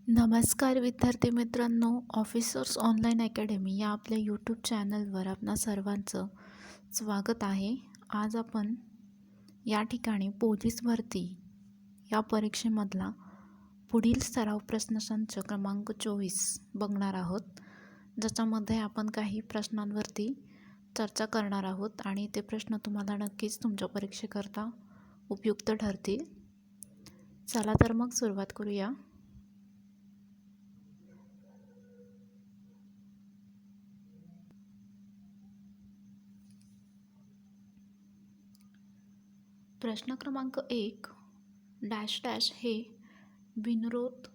नमस्कार विद्यार्थी मित्रांनो, ऑफिसर्स ऑनलाईन अकॅडमी या आपल्या यूट्यूब चॅनलवर आपणा सर्वांचं स्वागत आहे. आज आपण या ठिकाणी पोलीस भरती या परीक्षेमधला पुढील सराव प्रश्नसंच क्रमांक 24 बघणार आहोत, ज्याच्यामध्ये आपण काही प्रश्नांवरती चर्चा करणार आहोत आणि ते प्रश्न तुम्हाला नक्कीच तुमच्या परीक्षेकरता उपयुक्त ठरतील. चला तर मग सुरुवात करूया. प्रश्न क्रमांक 1, डॅश डॅश हे बिनविरोध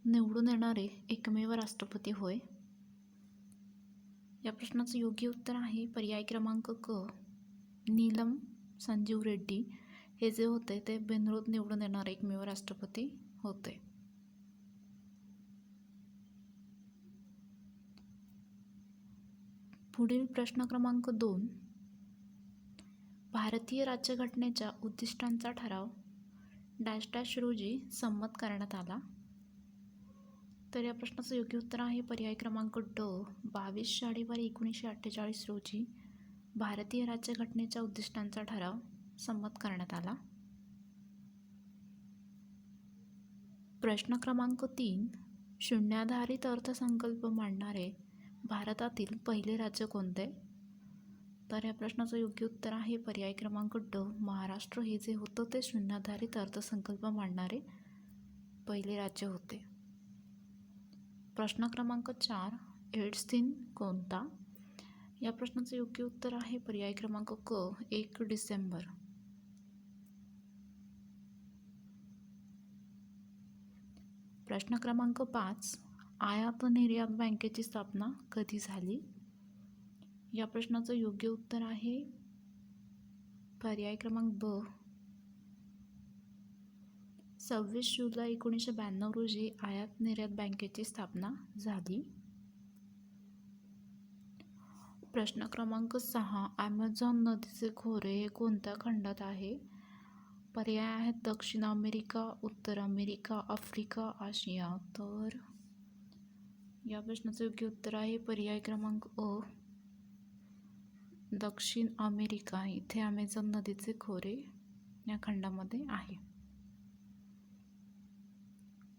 निवडून येणारे एकमेव राष्ट्रपती होय. या प्रश्नाचं योग्य उत्तर आहे पर्याय क्रमांक क, नीलम संजीव रेड्डी हे जे होते ते बिनविरोध निवडून येणारे एकमेव राष्ट्रपती होते. पुढील प्रश्न क्रमांक 2, भारतीय राज्यघटनेच्या उद्दिष्टांचा ठराव डॅश डॅश रोजी संमत करण्यात आला. तर या प्रश्नाचं योग्य उत्तर आहे पर्याय क्रमांक ड, 22 जानेवारी 1948 रोजी भारतीय राज्यघटनेच्या उद्दिष्टांचा ठराव संमत करण्यात आला. प्रश्न क्रमांक 3, शून्याधारित अर्थसंकल्प मांडणारे भारतातील पहिले राज्य कोणते? तर या प्रश्नाचं योग्य उत्तर आहे पर्याय क्रमांक ड, महाराष्ट्र हे जे होतं ते शून्याधारित अर्थसंकल्प मांडणारे पहिले राज्य होते. प्रश्न क्रमांक 4, एड्स दिन कोणता? या प्रश्नाचं योग्य उत्तर आहे पर्याय क्रमांक क, 1 डिसेंबर. प्रश्न क्रमांक 5, आयात निर्यात बँकेची स्थापना कधी झाली? या प्रश्नाचं योग्य उत्तर आहे पर्याय क्रमांक ब, 26 जुलै 1992 रोजी आयात निर्यात बँकेची स्थापना झाली. प्रश्न क्रमांक 6, ॲमेझॉन नदीचे खोरे हे कोणत्या खंडात आहे? पर्याय आहेत दक्षिण अमेरिका, उत्तर अमेरिका, आफ्रिका, आशिया. तर या प्रश्नाचं योग्य उत्तर आहे पर्याय क्रमांक अ, दक्षिण अमेरिका. इथे ॲमेझॉन नदीचे खोरे या खंडामध्ये आहे.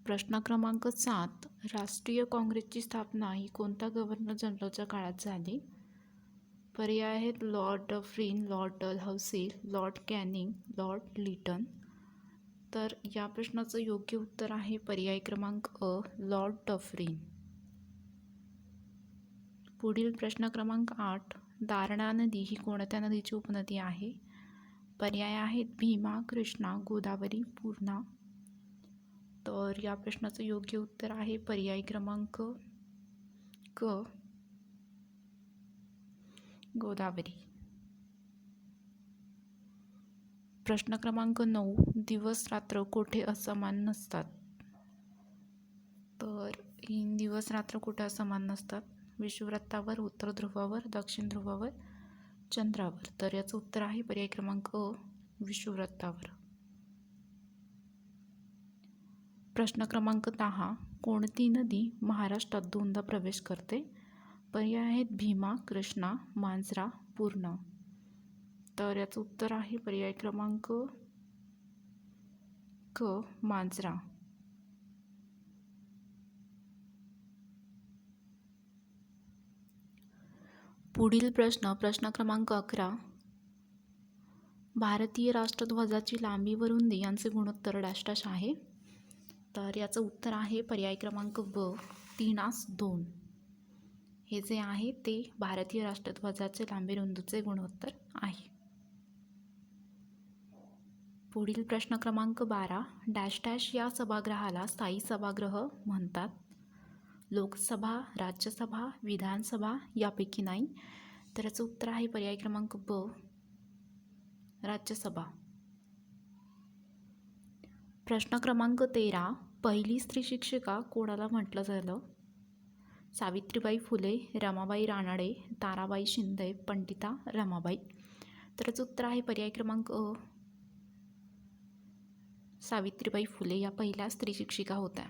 प्रश्न क्रमांक 7, राष्ट्रीय काँग्रेसची स्थापना ही कोणत्या गव्हर्नर जनरलच्या काळात झाली? पर्याय आहेत Lord Dufferin, Lord Dalhousie, Lord Canning, Lord Lytton. तर या प्रश्नाचं योग्य उत्तर आहे पर्याय क्रमांक अ, लॉर्ड डफरिन. पुढील प्रश्न क्रमांक 8, दारणा नदी ही कोणत्या नदीची उपनदी आहे? पर्याय आहेत भीमा, कृष्णा, गोदावरी, पूर्णा. तर या प्रश्नाचं योग्य उत्तर आहे पर्याय क्रमांक क, गोदावरी. प्रश्न क्रमांक 9, दिवस रात्र कोठे असमान नसतात? तर दिवस रात्र कुठे असमान नसतात? विषुववृत्तावर, उत्तर ध्रुवावर, दक्षिण ध्रुवावर, चंद्रावर. तर याचं उत्तर आहे पर्याय क्रमांक अ, विषुववृत्तावर. प्रश्न क्रमांक 10, कोणती नदी महाराष्ट्रात दोनदा प्रवेश करते? पर्याय आहेत भीमा, कृष्णा, मांजरा, पूर्णा. तर याचं उत्तर आहे पर्याय क्रमांक क, मांजरा. पुढील प्रश्न क्रमांक 11, भारतीय राष्ट्रध्वजाची लांबी व रुंदी यांचे गुणोत्तर डॅश डॅश आहे? तर याचं उत्तर आहे पर्याय क्रमांक ब, 3:2. हे जे आहे ते भारतीय राष्ट्रध्वजाचे लांबी रुंदीचे गुणोत्तर आहे. पुढील प्रश्न क्रमांक 12, डॅश डॅश या सभागृहाला स्थायी सभागृह म्हणतात? लोकसभा, राज्यसभा, विधानसभा यापैकी नाही. तर याचं उत्तर आहे पर्याय क्रमांक ब, राज्यसभा. प्रश्न क्रमांक 13, पहिली स्त्री शिक्षिका कोणाला म्हटलं झालं? सावित्रीबाई फुले, रमाबाई रानडे, ताराबाई शिंदे, पंडिता रमाबाई. तर याचं उत्तर आहे पर्याय क्रमांक अ, सावित्रीबाई फुले या पहिल्या स्त्री शिक्षिका होत्या.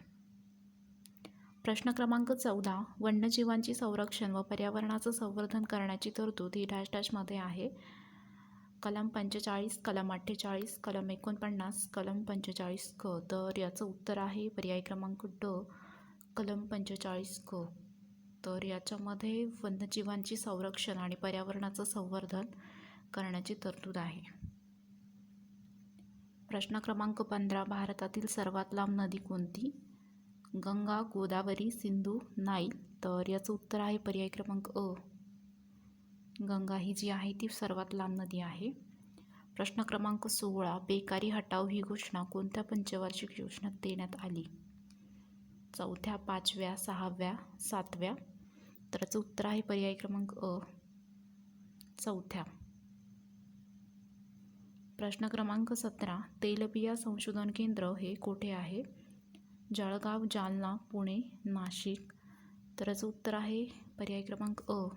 प्रश्न क्रमांक 14. वन्यजीवांची संरक्षण व पर्यावरणाचं संवर्धन करण्याची तरतूद ही डॅश डॅशमध्ये आहे. कलम 45, कलम 48, कलम 49, कलम 45 क. तर याचं उत्तर आहे पर्याय क्रमांक ड, कलम 45 क. तर याच्यामध्ये वन्यजीवांची संरक्षण आणि पर्यावरणाचं संवर्धन करण्याची तरतूद आहे. प्रश्न क्रमांक 15. भारतातील सर्वात लांब नदी कोणती? गंगा, गोदावरी, सिंधू, नाईल. तर याचं उत्तर आहे पर्याय क्रमांक अ, गंगा ही जी आहे ती सर्वात लांब नदी आहे. प्रश्न क्रमांक 16. बेकारी हटाव ही घोषणा कोणत्या पंचवार्षिक योजनेत देण्यात आली? 4थ्या, 5व्या, 6व्या, 7व्या. तर याचं उत्तर आहे पर्याय क्रमांक अ, 4थ्या. प्रश्न क्रमांक 17. तेलबिया संशोधन केंद्र हे कोठे आहे? जळगाव, जालना, पुणे, नाशिक. तर याचं उत्तर आहे पर्याय क्रमांक अ,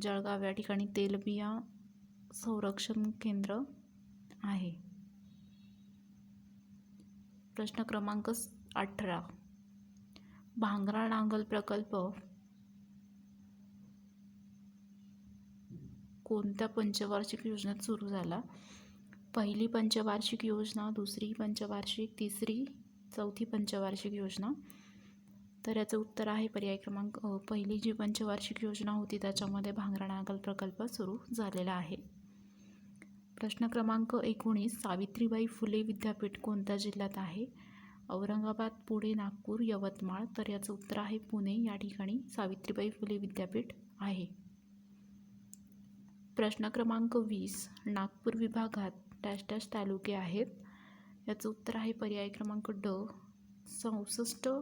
जळगाव या ठिकाणी तेलबिया संरक्षण केंद्र आहे. प्रश्न क्रमांक 18. भांगरा नांगल प्रकल्प कोणत्या पंचवार्षिक योजनेत सुरू झाला? पहिली पंचवार्षिक योजना, दुसरी पंचवार्षिक, तिसरी, चौथी पंचवार्षिक योजना. तर याचं उत्तर आहे पर्याय क्रमांक अ, पहिली जी पंचवार्षिक योजना होती त्याच्यामध्ये भांगरा नांगल प्रकल्प सुरू झालेला आहे. प्रश्न क्रमांक 19. सावित्रीबाई फुले विद्यापीठ कोणत्या जिल्ह्यात आहे? औरंगाबाद, पुणे, नागपूर, यवतमाळ. तर याचं उत्तर आहे पुणे या ठिकाणी सावित्रीबाई फुले विद्यापीठ आहे. प्रश्न क्रमांक 20. नागपूर विभागात डॅश डॅश तालुके आहेत? याचं उत्तर आहे पर्याय क्रमांक ड, 64.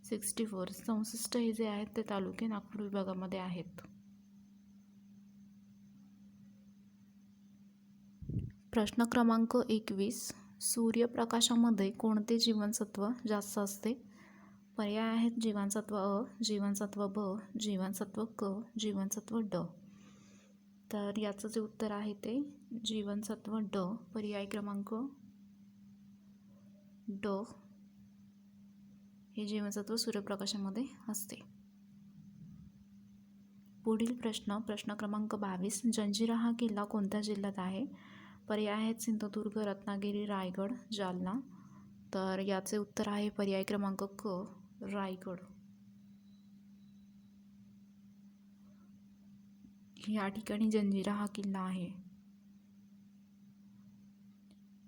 64 हे जे आहेत ते तालुके नागपूर विभागामध्ये आहेत. प्रश्न क्रमांक 21. सूर्यप्रकाशामध्ये कोणते जीवनसत्व जास्त असते? पर्याय आहेत जीवनसत्व अ, जीवनसत्व ब, जीवनसत्व क, जीवनसत्व ड. तर याचं जे उत्तर आहे ते जीवनसत्व ड, पर्याय क्रमांक ड हे जीवनसत्व सूर्यप्रकाशामध्ये असते. पुढील प्रश्न क्रमांक 22. जंजिरा हा किल्ला कोणत्या जिल्ह्यात आहे? पर्याय आहेत सिंधुदुर्ग, रत्नागिरी, रायगड, जालना. तर याचे उत्तर आहे पर्याय क्रमांक क, रायगड. या ठिकाणी जंजिरा हा किल्ला आहे.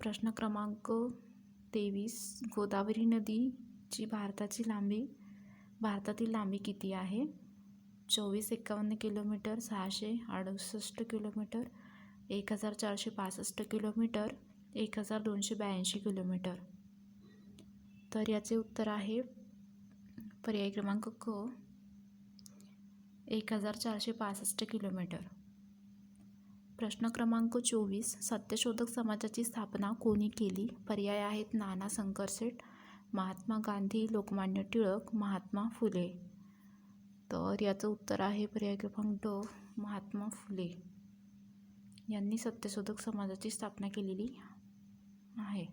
प्रश्न क्रमांक 23. गोदावरी नदीची भारतातील लांबी किती आहे? 2451 किलोमीटर, 668 किलोमीटर, 1465 किलोमीटर, 1282 किलोमीटर. तर याचे उत्तर आहे पर्याय क्रमांक क, 1465 किलोमीटर. प्रश्न क्रमांक 24. सत्यशोधक समाजाची स्थापना कोणी केली? पर्याय आहेत नाना शंकरशेठ, महात्मा गांधी, लोकमान्य टिळक, महात्मा फुले. तर याचं उत्तर आहे पर्याय क्रमांक ड, महात्मा फुले यांनी सत्यशोधक समाजाची स्थापना केलेली आहे.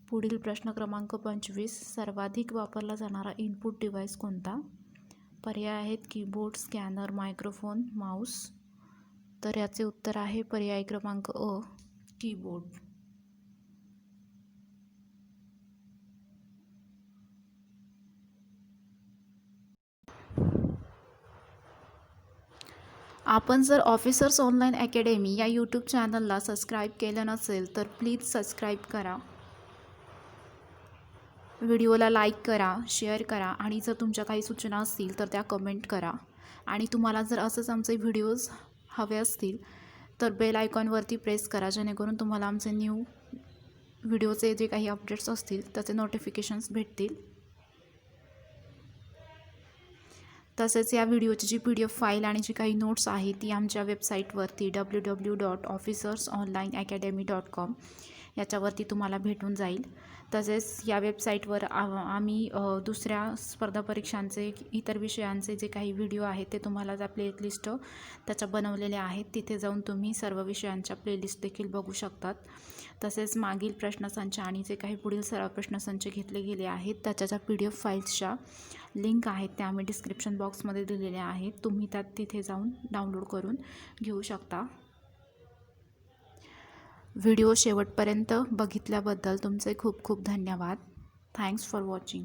पुढील प्रश्न क्रमांक 25. सर्वाधिक वापरला जाणारा इनपुट डिव्हाइस कोणता? पर्याय आहेत कीबोर्ड, स्कॅनर, मायक्रोफोन, माऊस. तर याचे उत्तर आहे पर्याय क्रमांक अ, कीबोर्ड. आपण जर ऑफिसर्स ऑनलाईन अकॅडमी या यूट्यूब चॅनलला सबस्क्राईब केलं नसेल तर प्लीज सबस्क्राईब करा, व्हिडिओला लाईक करा, शेअर करा आणि जर तुमच्या काही सूचना असतील तर त्या कमेंट करा. आणि तुम्हाला जर असंच आमचे व्हिडिओज हवे असतील तर बेल आयकॉनवरती प्रेस करा, जेणेकरून तुम्हाला आमचे न्यू व्हिडिओचे जे काही अपडेट्स असतील त्याचे नोटिफिकेशन्स भेटतील. तसेच या व्हिडिओची जी PDF फाईल आणि जी काही नोट्स आहे ती आमच्या वेबसाईटवरती www.officersonlineacademy.com याच्यावरती तुम्हाला भेटून जाईल. तसेच या वेबसाईटवर आम्ही दुसऱ्या स्पर्धा परीक्षांचे इतर विषयांचे जे काही व्हिडिओ आहेत ते तुम्हाला त्या प्लेलिस्ट त्याच्या बनवलेल्या आहेत. तिथे जाऊन तुम्ही सर्व विषयांच्या प्लेलिस्ट देखील बघू शकतात. तसेच मागील प्रश्नसंच आणि जे काही पुढील सर्व प्रश्नसंच घेतले गेले आहेत त्याच्या ज्या PDF फाईल्सच्या लिंक आहेत त्या आम्ही डिस्क्रिप्शन बॉक्समध्ये दिलेल्या आहेत. तुम्ही तिथे जाऊन डाउनलोड करून घेऊ शकता. व्हिडिओ शेवटपर्यंत बघितल्याबद्दल तुमचे खूप खूप धन्यवाद. Thanks for watching.